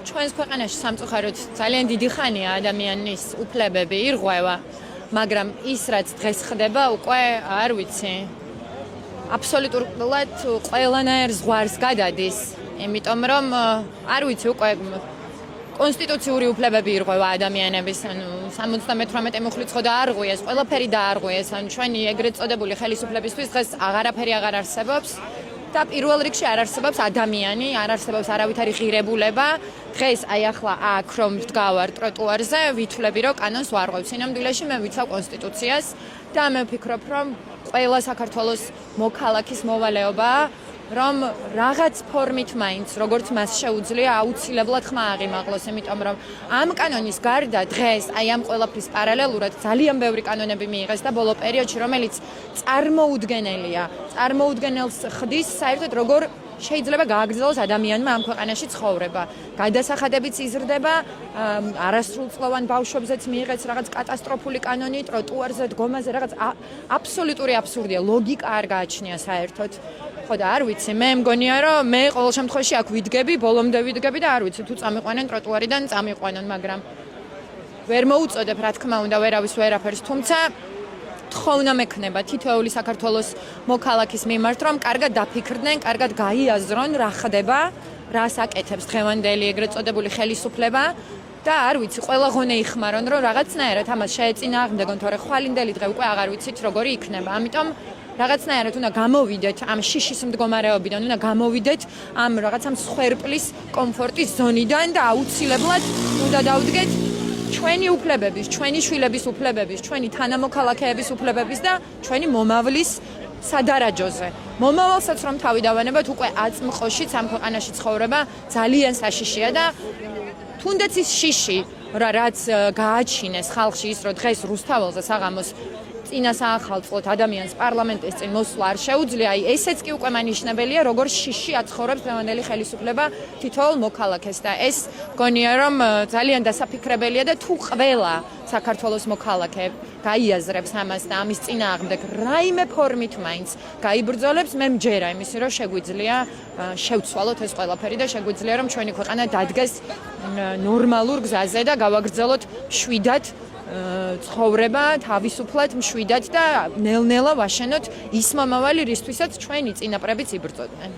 ჩვენს ქვეყანაში სამწუხაროდ ძალიან დიდი ხანია ადამიანის უფლებები ირღვევა, მაგრამ ის რაც დღეს ხდება უკვე არ ვიცი. აბსოლუტურად ყველანაირ ზღვარს გადადის, იმიტომ რომ არ ვიცი უკვე კონსტიტუციური უფლებები ირღვევა ადამიანების, ანუ 78 მუხლიც ხო დაარღვიეს, ყველაფერი დაარღვიეს, ანუ ჩვენი ეგრეთ წოდებული ხელისუფლებისთვის დღეს აღარაფერი აღარ არსებობს. და პირველ რიგში არ არსებობს ადამიანი, არ არსებობს არავითარი ღირებულება. დღეს აი ახლა აქ რომ ვდგავარ ტროტუარზე, ვითვლები რომ კანონს ვარღვევ. სინამდვილეში მე ვიცავ კონსტიტუციას და მე ვფიქრობ, რომ ყველა საქართველოს მოქალაქის მოვალეობაა, რომ რაღაც ფორმით მაინც, როგორც მას შეუძლია აუცილებლად ხმა აღიმაღლოს, იმიტომ რომ ამ კანონის გარდა დღეს აი ამ ყველაფრის პარალელურად ძალიან ბევრი კანონები მიიღეს და ბოლო პერიოდში, რომელიც წარმოუდგენელია. წარმოუდგენელს ხდის საერთოდ როგორ შეიძლება გააგრძელოს ადამიანმა ამ ქვეყანაში ცხოვრება. გადასახადებიც იზრდება, არასრულწლოვან ბავშვებზეც მიიღეს რაღაც კატასტროფული კანონი, ტროტუარზე დგომაზე რაღაც აბსოლუტური აბსურდია, ლოგიკა არ გააჩნია საერთოდ. ხო და არ ვიცი, მე მგონია რომ მე ყოველ შემთხვევაში აქ ვიდგები, ბოლომდე ვიდგები და არ ვიცი თუ წამიყვანენ ტროტუარიდან წამიყვანონ, მაგრამ ვერ მოუწოდებ რა თქმა უნდა ვერავის ვერაფერს, თუმცა თხოვნა მექნება თითოეული საქართველოს მოქალაქის მიმართ, რომ კარგად დაფიქრდნენ, კარგად გაიაზრონ რა ხდება, რას აკეთებს დღევანდელი ეგრეთ წოდებული ხელისუფლება და არ ვიცი, ყველა ღონე იხმარონ, რომ რაღაცნაირად ამას შეეწინააღმდეგონ, თორე ხვალინდელი დღე უკვე აღარ ვიცით როგორი იქნება. ამიტომ რაღაცნაირად უნდა გამოვიდეთ ამ შიშის მდგომარეობიდან, უნდა გამოვიდეთ ამ რაღაცა მსხვერპლის კომფორტის ზონიდან და აუცილებლად უნდა დავდგეთ ჩვენი უფლებების, ჩვენი შვილების უფლებების, ჩვენი თანამოქალაქეების უფლებების და ჩვენი მომავლის სადარაჯოზე. მომავალსაც რომ თავი დავანებოთ, უკვე აწმყოშიც ამ ქვეყანაში ცხოვრება ძალიან საშიშია და თუნდაც ის შიში, რაც გააჩინეს ხალხში ის, რომ დღეს რუსთაველზე საღამოს წინა საახალწლოდ ადამიანს პარლამენტის წინ მოსვლა არ შეუძლია, აი ესეც კი უკვე მანიშნებელია, როგორ შიში აცხოვრებს დღევანდელი ხელისუფლება თითოეულ მოქალაქეს და ეს მგონია რომ ძალიან დასაფიქრებელია და თუ ყველა საქართველოს მოქალაქე გაიაზრებს ამას და ამის წინააღმდეგ რაიმე ფორმით მაინც გაიბრძოლებს, მე მჯერა იმისი რომ შეგვიძლია შევცვალოთ ეს ყველაფერი და შეგვიძლია რომ ჩვენი ქვეყანა დადგეს ნორმალურ გზაზე და გავაგრძელოთ მშვიდად ცხოვრება თავისუფლად მშვიდად და ნელ-ნელა ვაშენოთ ის მომავალი, რისთვისაც ჩვენი წინაპრებიც იბრძოდნენ.